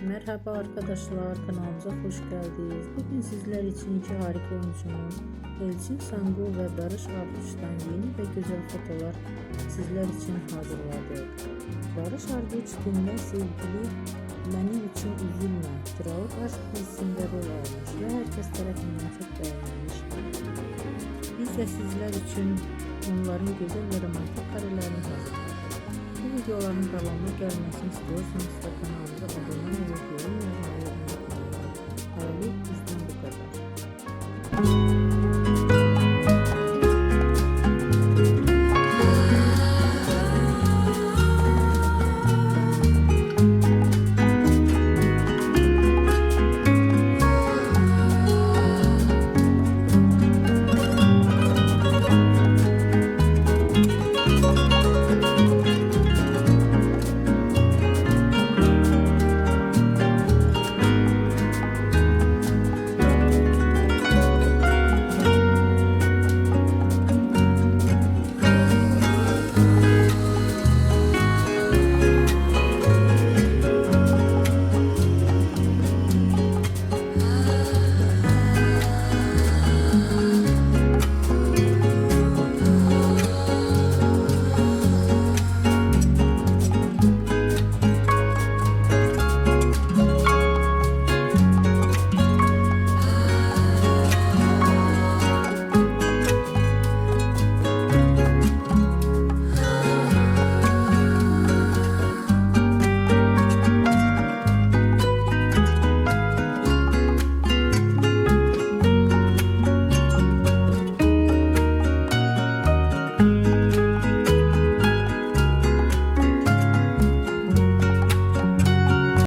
Merhaba arkadaşlar, kanalımıza hoş geldiniz. Bugün sizler için iki harika oyuncumuz Elçin Sangu ve Barış Arduç'tan yeni ve güzel fotolar sizler için hazırladık. Barış Arduç filmde sevgili Benim için Üzülme, trajik aşk dizisinde rol almış ve herkes tarafından çok beğenilmiş. Biz de sizler için onların güzel ve romantik karelerini hazırladık. Bu videoların devamlı gelmesini istiyorsanız da kanalımıza